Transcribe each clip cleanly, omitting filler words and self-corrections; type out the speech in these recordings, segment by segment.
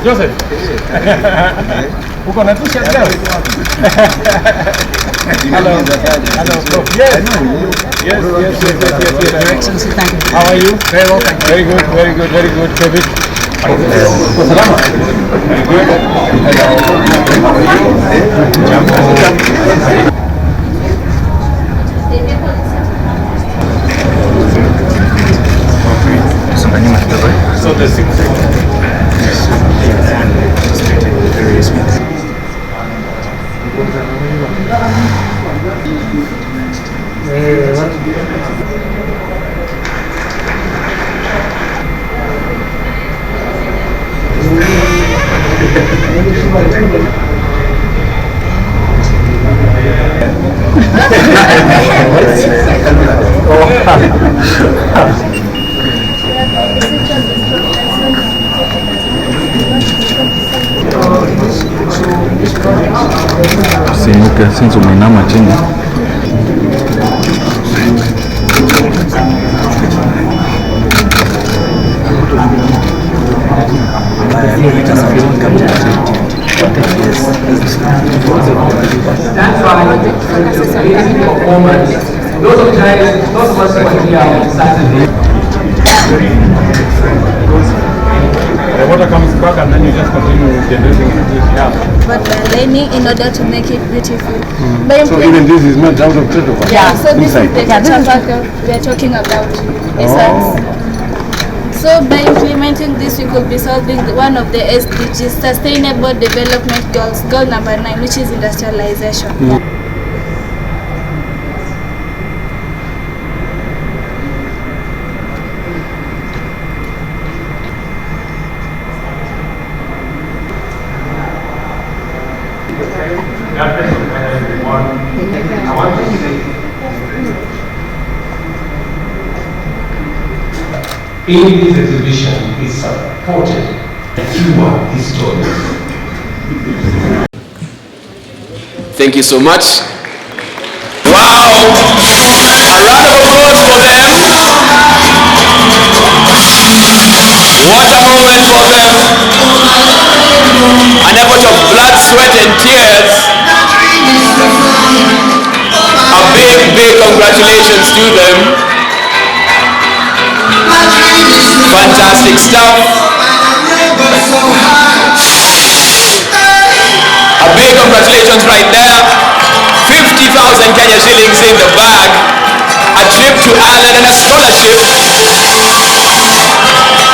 Joseph. Uko na t-shirt leo? Hello. Hello, Prof. Yes. Yes. Your Excellency, thank you. How are you? Very well, thank you. Very good, Kicc. Salama. Very good. So the various Sinuka since umeinama chini. the water comes back and then you just continue generating electricity. But we're learning in order to make it beautiful. So even this is not out of Tetra? Yeah, so this inside. is the Tetra Pak we're talking about. So by implementing this, we could be solving one of the SDGs, Sustainable Development Goals, goal number 9, which is industrialization. In this exhibition is supported fewer historians. Thank you so much. Wow! A round of applause for them. What a moment for them. An effort of blood, sweat and tears. A big congratulations to them. Fantastic stuff. A big congratulations right there. 50,000 Kenya shillings in the bag. A trip to Ireland and a scholarship.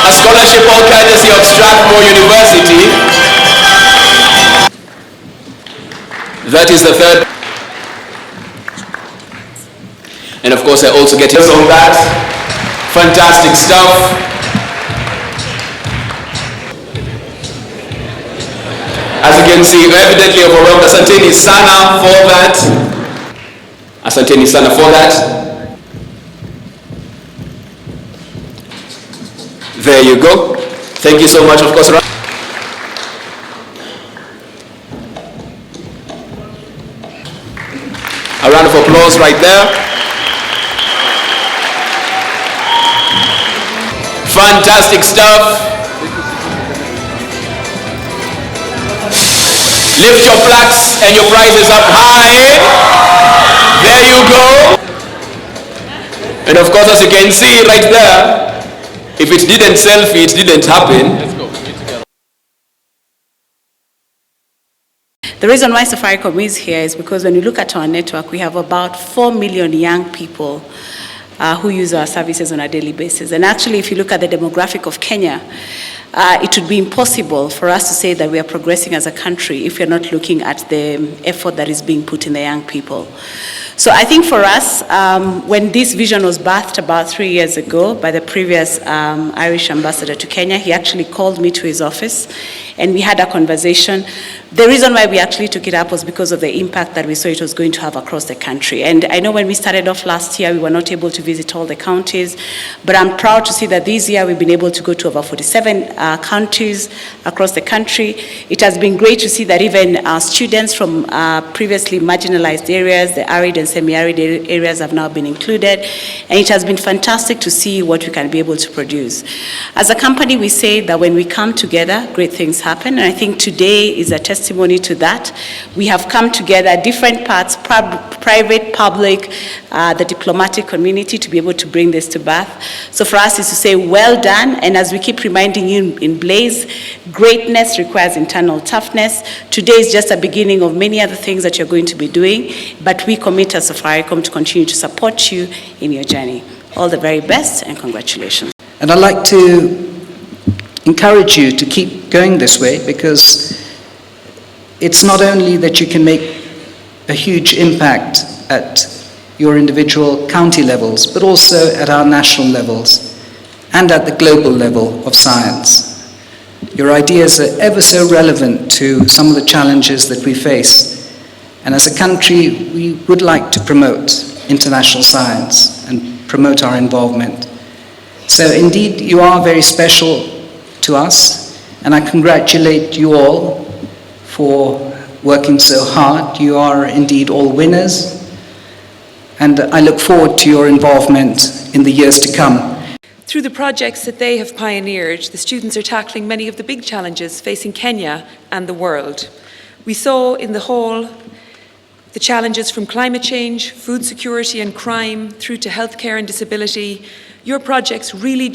A scholarship all courtesy of Strathmore University. That is the third. And of course I also get his on that. Fantastic stuff. As you can see, evidently overwhelmed. Asanteni sana for that. Asanteni sana for that. There you go. Thank you so much, of course. A round of applause right there. Fantastic stuff. Lift your plaques and your prizes up high. There you go. And of course, as you can see right there, if it didn't selfie, it didn't happen. The reason why Safaricom is here is because when you look at our network, we have about 4 million young people who use our services on a daily basis. And actually, if you look at the demographic of Kenya, it would be impossible for us to say that we are progressing as a country if we're not looking at the effort that is being put in the young people. So I think for us, when this vision was birthed about 3 years ago by the previous Irish ambassador to Kenya, he actually called me to his office and we had a conversation. The reason why we actually took it up was because of the impact that we saw it was going to have across the country. And I know when we started off last year, we were not able to visit all the counties, but I'm proud to see that this year we've been able to go to over 47 counties across the country. It has been great to see that even students from previously marginalized areas, the arid and and semi-arid areas have now been included, and it has been fantastic to see what we can be able to produce. As a company, we say that when we come together, great things happen, and I think today is a testimony to that. We have come together, different parts, private, public, the diplomatic community, to be able to bring this to birth. So for us is to say, well done, and as we keep reminding you in Blaze, greatness requires internal toughness. Today is just a beginning of many other things that you're going to be doing, but we commit as Safaricom to continue to support you in your journey. All the very best and congratulations. And I'd like to encourage you to keep going this way, because it's not only that you can make a huge impact at your individual county levels, but also at our national levels and at the global level of science. Your ideas are ever so relevant to some of the challenges that we face. And as a country, we would like to promote international science and promote our involvement. So indeed, you are very special to us, and I congratulate you all for working so hard. You are indeed all winners, and I look forward to your involvement in the years to come. Through the projects that they have pioneered, the students are tackling many of the big challenges facing Kenya and the world. We saw in the hall the challenges from climate change, food security and crime, through to healthcare and disability. Your projects really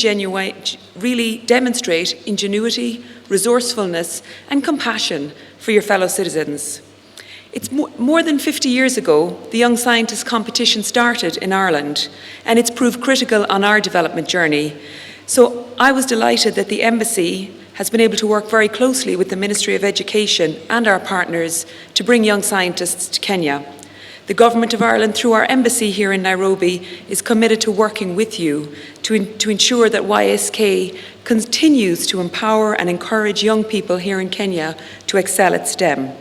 demonstrate ingenuity, resourcefulness and compassion for your fellow citizens. It's more than 50 years ago, the Young Scientist competition started in Ireland, and it's proved critical on our development journey. So I was delighted that the Embassy has been able to work very closely with the Ministry of Education and our partners to bring young scientists to Kenya. The Government of Ireland, through our Embassy here in Nairobi, is committed to working with you to ensure that YSK continues to empower and encourage young people here in Kenya to excel at STEM.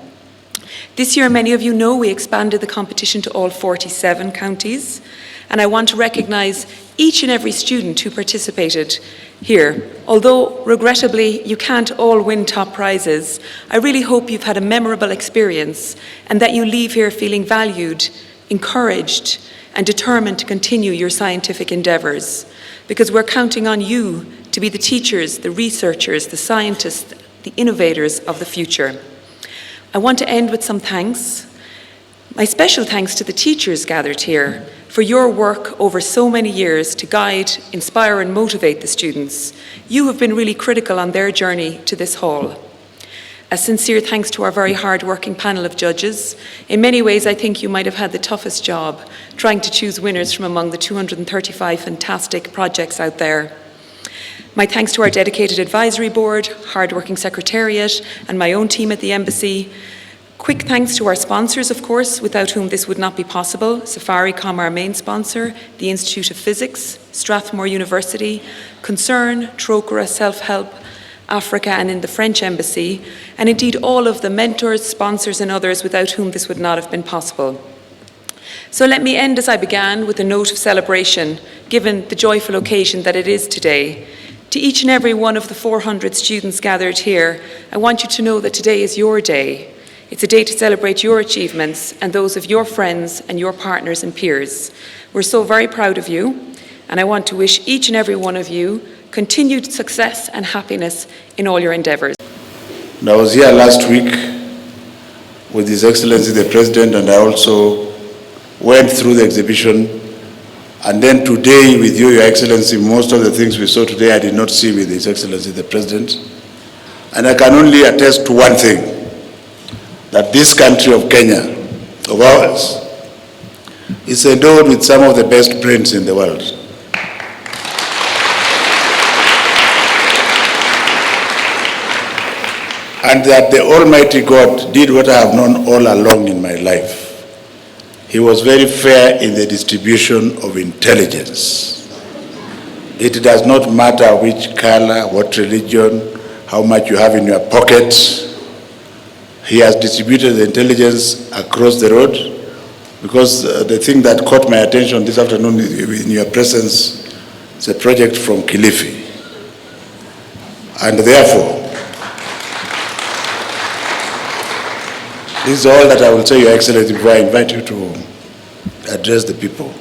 This year, many of you know, we expanded the competition to all 47 counties, and I want to recognise each and every student who participated here. Although, regrettably, you can't all win top prizes, I really hope you've had a memorable experience and that you leave here feeling valued, encouraged, and determined to continue your scientific endeavours, because we're counting on you to be the teachers, the researchers, the scientists, the innovators of the future. I want to end with some thanks. My special thanks to the teachers gathered here for your work over so many years to guide, inspire and motivate the students. You have been really critical on their journey to this hall. A sincere thanks to our very hard-working panel of judges. In many ways, I think you might have had the toughest job trying to choose winners from among the 235 fantastic projects out there. My thanks to our dedicated advisory board, hard-working secretariat, and my own team at the Embassy. Quick thanks to our sponsors, of course, without whom this would not be possible. Safaricom, our main sponsor, the Institute of Physics, Strathmore University, Concern, Trocra, Self-Help, Africa, and in the French Embassy, and indeed all of the mentors, sponsors, and others without whom this would not have been possible. So let me end as I began, with a note of celebration, given the joyful occasion that it is today. To each and every one of the 400 students gathered here, I want you to know that today is your day. It's a day to celebrate your achievements and those of your friends and your partners and peers. We're so very proud of you, and I want to wish each and every one of you continued success and happiness in all your endeavours. I was here last week with His Excellency the President, and I also went through the exhibition. And then today with you, Your Excellency, most of the things we saw today I did not see with His Excellency the President. And I can only attest to one thing, that this country of Kenya, of ours, is endowed with some of the best brains in the world. And that the Almighty God did what I have known all along in my life. He was very fair in the distribution of intelligence. It does not matter which color, what religion, how much you have in your pocket. He has distributed the intelligence across the road, because the thing that caught my attention this afternoon in your presence is a project from Kilifi. And therefore, this is all that I will say, Your Excellency, before I invite you to address the people.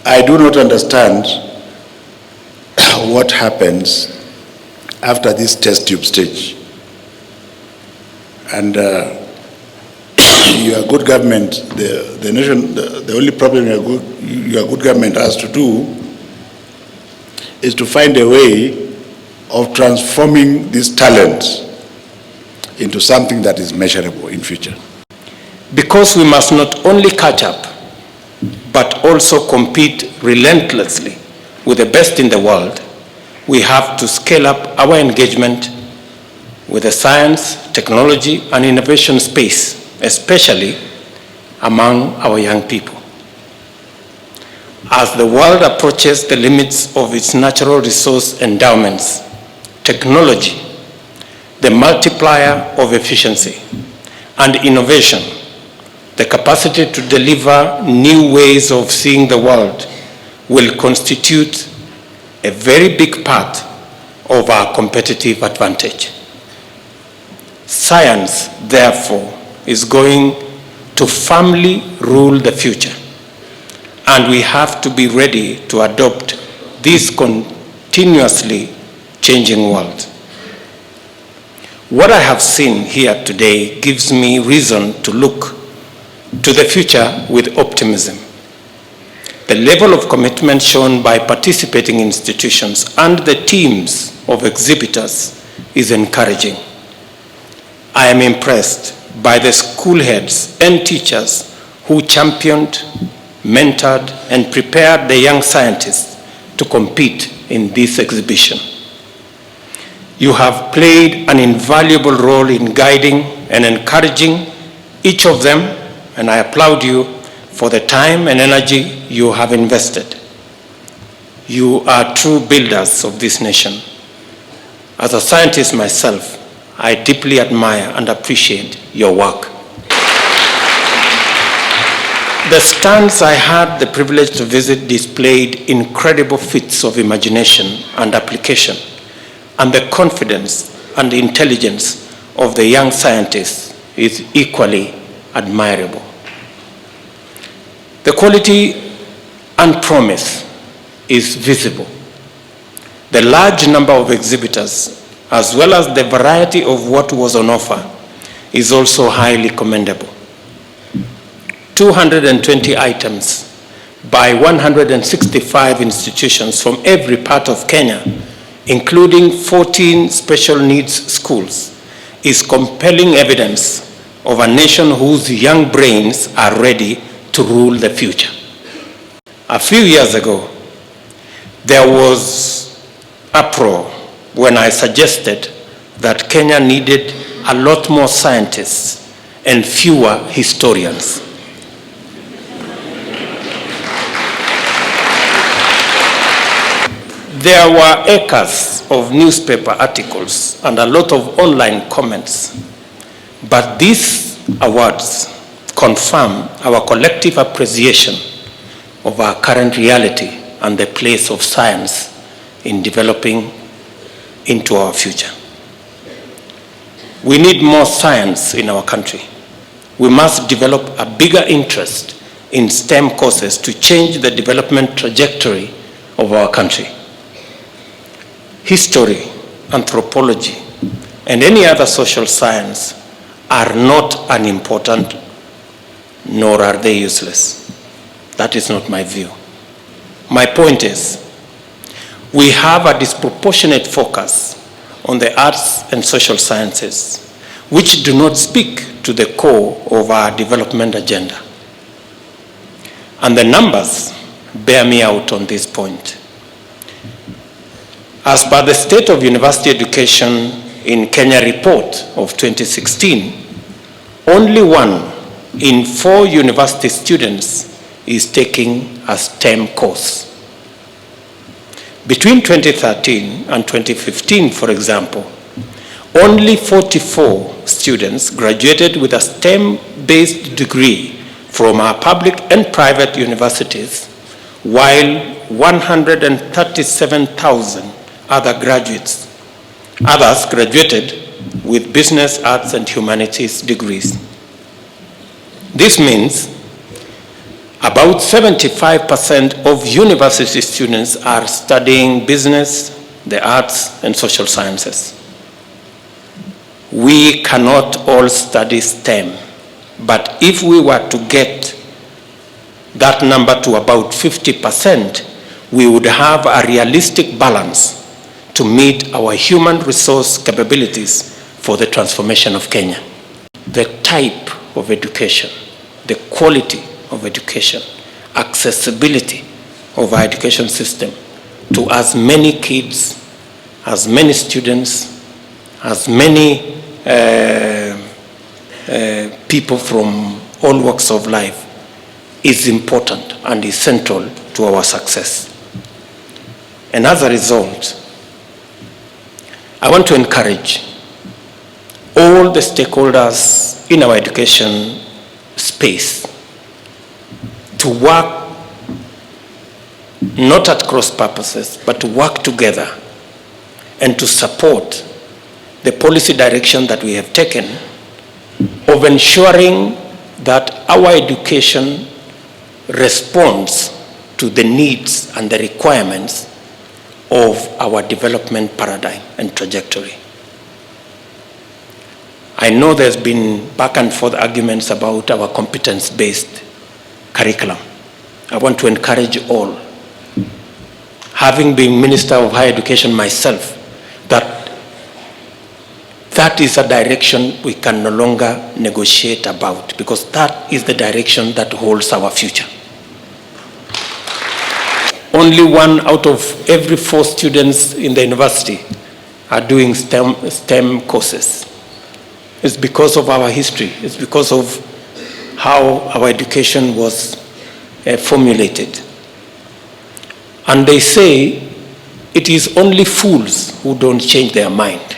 I do not understand what happens after this test tube stage. And your good government, the nation, the only problem your good government has to do is to find a way of transforming this talent into something that is measurable in future. Because we must not only catch up, but also compete relentlessly with the best in the world, we have to scale up our engagement with the science, technology, and innovation space, especially among our young people. As the world approaches the limits of its natural resource endowments, technology, the multiplier of efficiency, and innovation, the capacity to deliver new ways of seeing the world, will constitute a very big part of our competitive advantage. Science, therefore, is going to firmly rule the future, and we have to be ready to adopt this continuously changing world. What I have seen here today gives me reason to look to the future with optimism. The level of commitment shown by participating institutions and the teams of exhibitors is encouraging. I am impressed by the school heads and teachers who championed, mentored, and prepared the young scientists to compete in this exhibition. You have played an invaluable role in guiding and encouraging each of them, and I applaud you for the time and energy you have invested. You are true builders of this nation. As a scientist myself, I deeply admire and appreciate your work. The stands I had the privilege to visit displayed incredible feats of imagination and application, and the confidence and intelligence of the young scientists is equally admirable. The quality and promise is visible. The large number of exhibitors, as well as the variety of what was on offer, is also highly commendable. 220 items by 165 institutions from every part of Kenya, including 14 special needs schools, is compelling evidence of a nation whose young brains are ready to rule the future. A few years ago, there was uproar when I suggested that Kenya needed a lot more scientists and fewer historians. There were acres of newspaper articles and a lot of online comments, but these awards confirm our collective appreciation of our current reality and the place of science in developing into our future. We need more science in our country. We must develop a bigger interest in STEM courses to change the development trajectory of our country. History, anthropology, and any other social science are not unimportant, nor are they useless. That is not my view. My point is, we have a disproportionate focus on the arts and social sciences, which do not speak to the core of our development agenda. And the numbers bear me out on this point. As per the State of University Education in Kenya report of 2016, only 1 in 4 university students is taking a STEM course. Between 2013 and 2015, for example, only 44 students graduated with a STEM-based degree from our public and private universities, while 137,000 others graduated with business, arts, and humanities degrees. This means about 75% of university students are studying business, the arts, and social sciences. We cannot all study STEM, but if we were to get that number to about 50%, we would have a realistic balance to meet our human resource capabilities for the transformation of Kenya. The type of education, the quality of education, accessibility of our education system to as many kids, as many students, as many people from all walks of life is important and is central to our success. And as a result, I want to encourage all the stakeholders in our education space to work not at cross purposes, but to work together and to support the policy direction that we have taken of ensuring that our education responds to the needs and the requirements of our development paradigm and trajectory. I know there's been back and forth arguments about our competence-based curriculum. I want to encourage all, having been Minister of Higher Education myself, that is a direction we can no longer negotiate about, because that is the direction that holds our future. Only 1 out of every 4 students in the university are doing STEM courses. It's because of our history. It's because of how our education was formulated. And they say it is only fools who don't change their mind.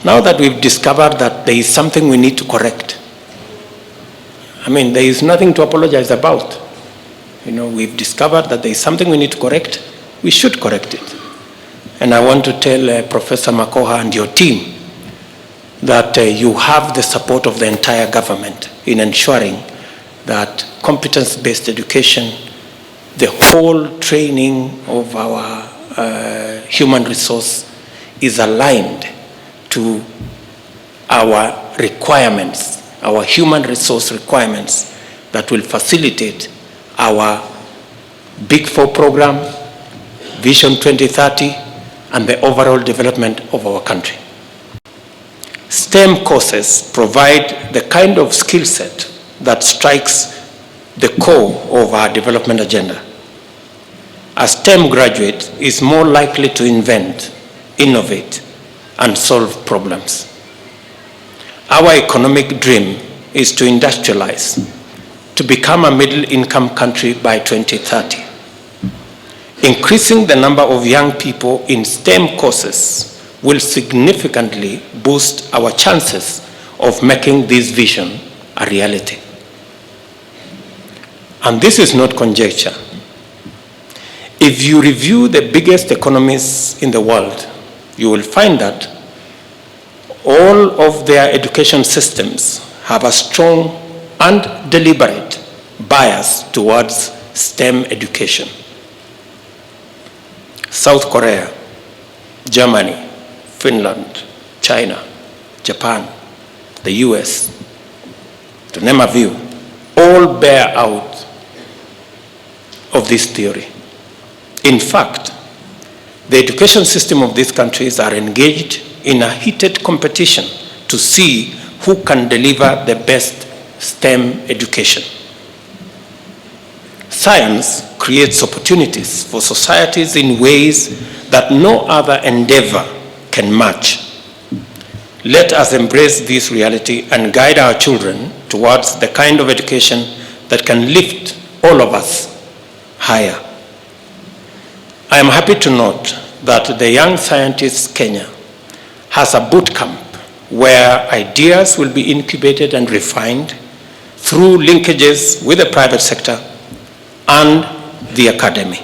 Now that we've discovered that there is something we need to correct, I mean, there is nothing to apologize about. You know, we've discovered that there is something we need to correct. We should correct it. And I want to tell Professor Makoha and your team that you have the support of the entire government in ensuring that competence-based education, the whole training of our human resource is aligned to our requirements, our human resource requirements that will facilitate our Big Four program, Vision 2030, and the overall development of our country. STEM courses provide the kind of skill set that strikes the core of our development agenda. A STEM graduate is more likely to invent, innovate, and solve problems. Our economic dream is to industrialize, to become a middle-income country by 2030. Increasing the number of young people in STEM courses will significantly boost our chances of making this vision a reality. And this is not conjecture. If you review the biggest economies in the world, you will find that all of their education systems have a strong and deliberate bias towards STEM education. South Korea, Germany, Finland, China, Japan, the US, to name a few, all bear out of this theory. In fact, the education system of these countries are engaged in a heated competition to see who can deliver the best STEM education. Science creates opportunities for societies in ways that no other endeavor can match. Let us embrace this reality and guide our children towards the kind of education that can lift all of us higher. I am happy to note that the Young Scientists Kenya has a boot camp where ideas will be incubated and refined through linkages with the private sector and the academy.